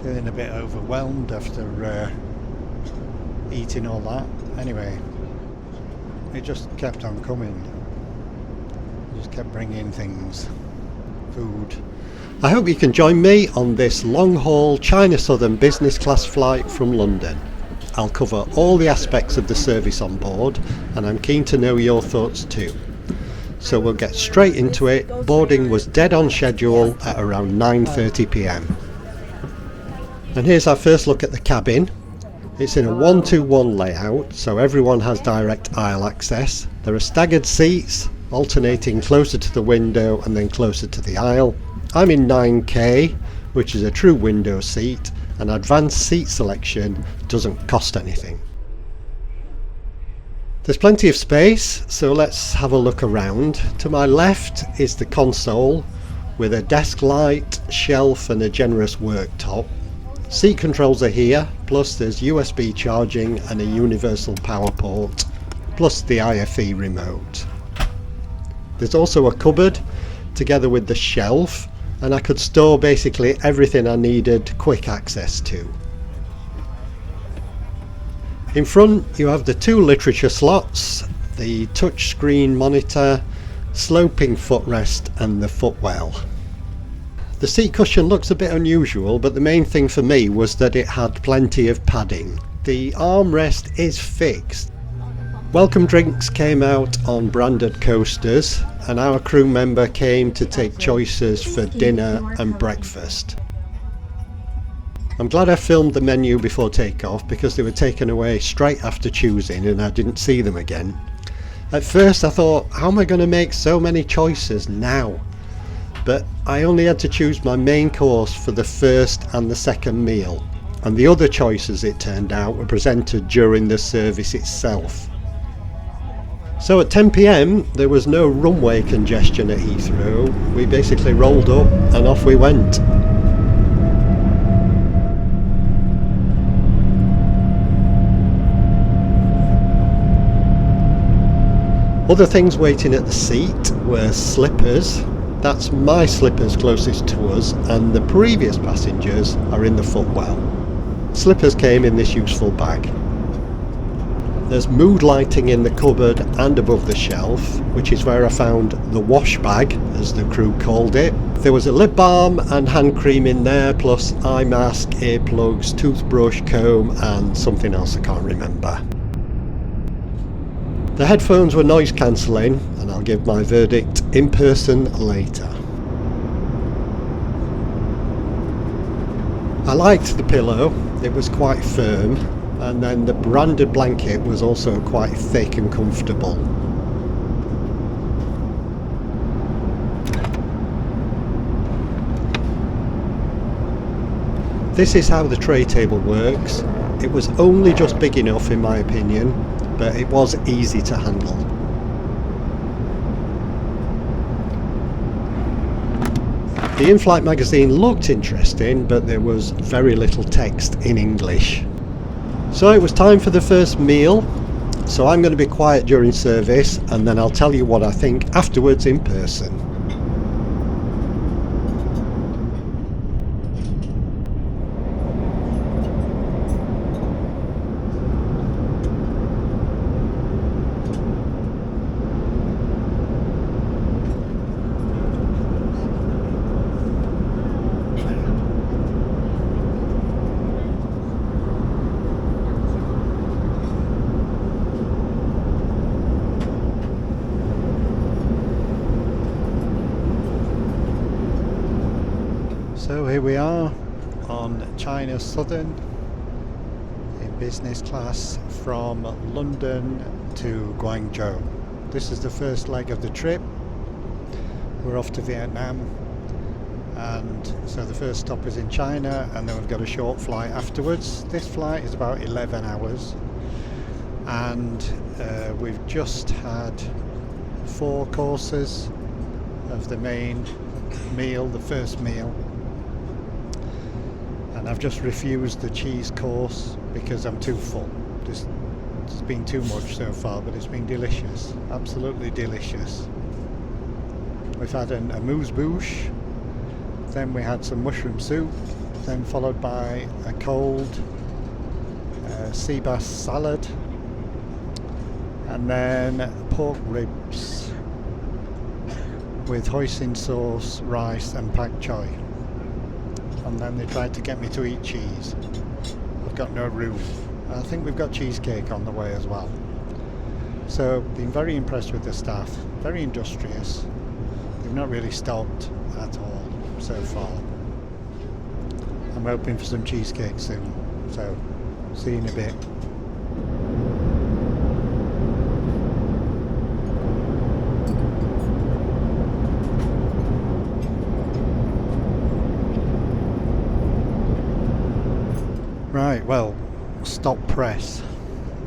Feeling a bit overwhelmed after eating all that. Anyway, it just kept on coming. It just kept bringing things, food. I hope you can join me on this long-haul China Southern business class flight from London. I'll cover all the aspects of the service on board, and I'm keen to know your thoughts too. So we'll get straight into it. Boarding was dead on schedule at around 9:30 p.m. And here's our first look at the cabin. It's in a 1-2-1 layout, so everyone has direct aisle access. There are staggered seats, alternating closer to the window and then closer to the aisle. I'm in 9K, which is a true window seat, and advanced seat selection doesn't cost anything. There's plenty of space, so let's have a look around. To my left is the console with a desk light, shelf and a generous worktop. Seat controls are here, plus there's USB charging and a universal power port, plus the IFE remote. There's also a cupboard together with the shelf, and I could store basically everything I needed quick access to. In front you have the two literature slots, the touchscreen monitor, sloping footrest and the footwell. The seat cushion looks a bit unusual, but the main thing for me was that it had plenty of padding. The armrest is fixed. Welcome drinks came out on branded coasters, and our crew member came to take choices for dinner and breakfast. I'm glad I filmed the menu before takeoff because they were taken away straight after choosing and I didn't see them again. At first I thought, how am I going to make so many choices now? But I only had to choose my main course for the first and the second meal, and the other choices, it turned out, were presented during the service itself. So at 10 p.m. there was no runway congestion at Heathrow. We basically rolled up and off we went. Other things waiting at the seat were slippers. That's my slippers closest to us, and the previous passengers are in the footwell. Slippers came in this useful bag. There's mood lighting in the cupboard and above the shelf, which is where I found the wash bag, as the crew called it. There was a lip balm and hand cream in there, plus eye mask, earplugs, toothbrush, comb and something else I can't remember. The headphones were noise cancelling, and I'll give my verdict in person later. I liked the pillow, it was quite firm, and then the branded blanket was also quite thick and comfortable. This is how the tray table works. It was only just big enough in my opinion, but it was easy to handle. The in-flight magazine looked interesting, but there was very little text in English. So it was time for the first meal, so I'm going to be quiet during service and then I'll tell you what I think afterwards in person. So here we are on China Southern in business class from London to Guangzhou. This is the first leg of the trip. We're off to Vietnam, and so the first stop is in China, and then we've got a short flight afterwards. This flight is about 11 hours, and we've just had 4 courses of the main meal, the first meal. And I've just refused the cheese course because I'm too full. It's been too much so far, but it's been delicious, absolutely delicious. We've had an amuse-bouche, Then we had some mushroom soup, then followed by a cold sea bass salad, and then pork ribs with hoisin sauce, rice and pak choi. And then they tried to get me to eat cheese. I've got no room. I think we've got cheesecake on the way as well. So been very impressed with the staff, very industrious. They've not really stopped at all so far. I'm hoping for some cheesecake soon, so see you in a bit. Right, well, stop press.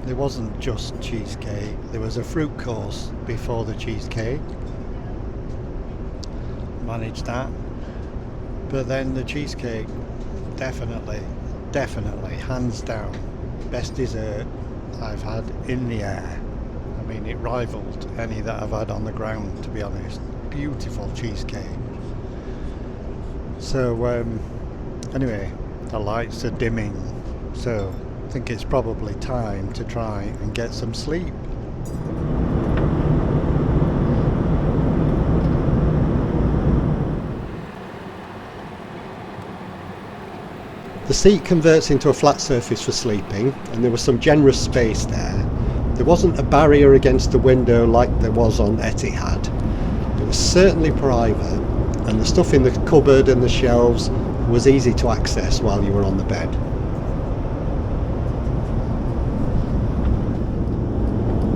There wasn't just cheesecake, there was a fruit course before the cheesecake. Managed that. But then the cheesecake, definitely, hands down, best dessert I've had in the air. I mean, it rivaled any that I've had on the ground, to be honest. Beautiful cheesecake. So, anyway, the lights are dimming, so I think it's probably time to try and get some sleep. The seat converts into a flat surface for sleeping, and there was some generous space there. There wasn't a barrier against the window like there was on Etihad. It was certainly private, and the stuff in the cupboard and the shelves was easy to access while you were on the bed.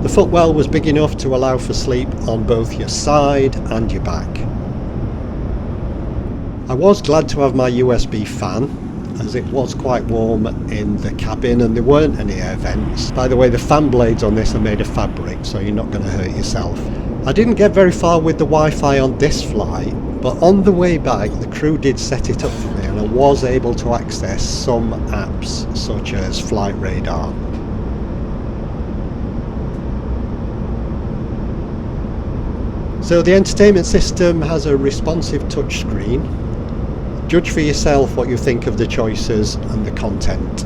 The footwell was big enough to allow for sleep on both your side and your back. I was glad to have my USB fan, as it was quite warm in the cabin and there weren't any air vents. By the way, the fan blades on this are made of fabric, so you're not going to hurt yourself. I didn't get very far with the Wi-Fi on this flight, but on the way back the crew did set it up for me and I was able to access some apps such as Flight Radar. So the entertainment system has a responsive touchscreen. Judge for yourself what you think of the choices and the content.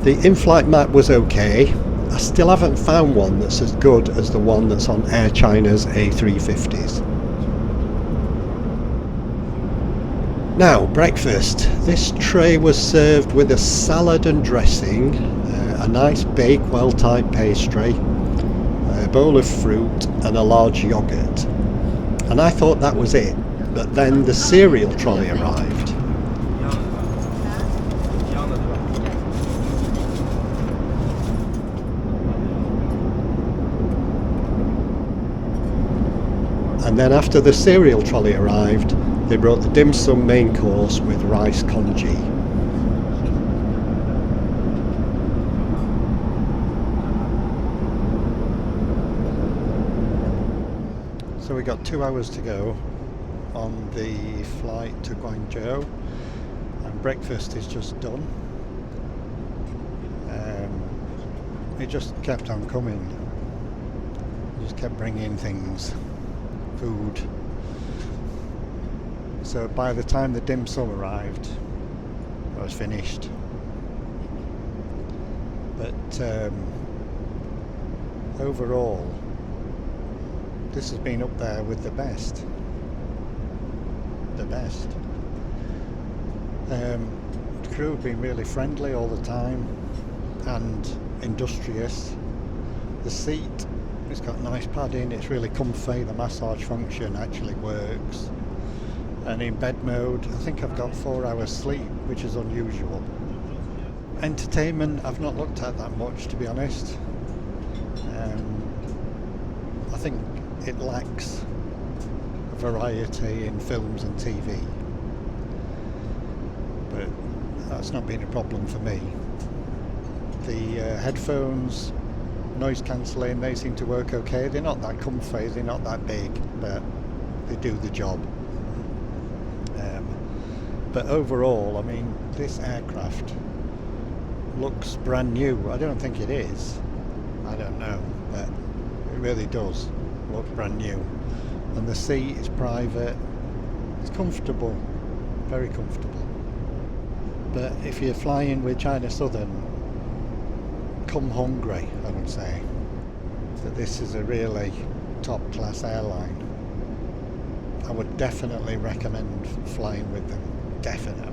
The in-flight map was okay. I still haven't found one that's as good as the one that's on Air China's A350s. Now, breakfast. This tray was served with a salad and dressing, a nice Bakewell type pastry, a bowl of fruit and a large yoghurt. And I thought that was it, but then the cereal trolley arrived. And then after the cereal trolley arrived, they brought the dim sum main course with rice congee. So we got 2 hours to go on the flight to Guangzhou, and breakfast is just done. It just kept on coming. It just kept bringing things, food. So by the time the dim sum arrived, I was finished. But overall, this has been up there with the best. The best. The crew have been really friendly all the time and industrious. The seat, it's got nice padding, it's really comfy, the massage function actually works. And in bed mode, I think I've got 4 hours sleep, which is unusual. Entertainment, I've not looked at that much, to be honest. I think it lacks variety in films and TV, but that's not been a problem for me. The headphones, noise cancelling, they seem to work okay. They're not that comfy, they're not that big, but they do the job. But overall, I mean, this aircraft looks brand new. I don't think it is. I don't know, but it really does look brand new. And the seat is private. It's comfortable, very comfortable. But if you're flying with China Southern, come hungry, I would say. That this is a really top-class airline. I would definitely recommend flying with them. Definitely.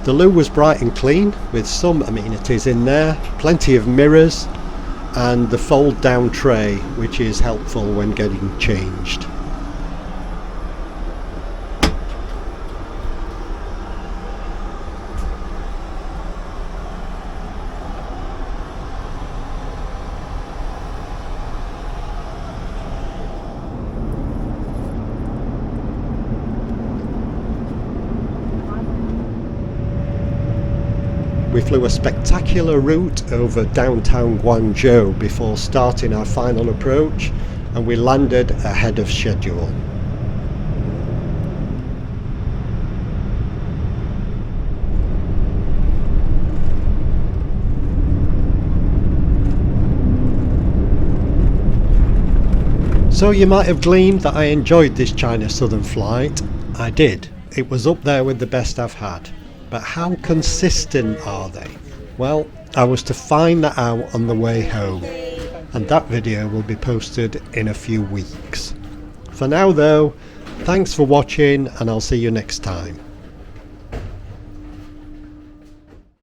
The loo was bright and clean with some amenities in there, plenty of mirrors and the fold down tray, which is helpful when getting changed. We flew a spectacular route over downtown Guangzhou before starting our final approach, and we landed ahead of schedule. So you might have gleaned that I enjoyed this China Southern flight. I did. It was up there with the best I've had. But how consistent are they? Well, I was to find that out on the way home, and that video will be posted in a few weeks. For now though, thanks for watching, and I'll see you next time.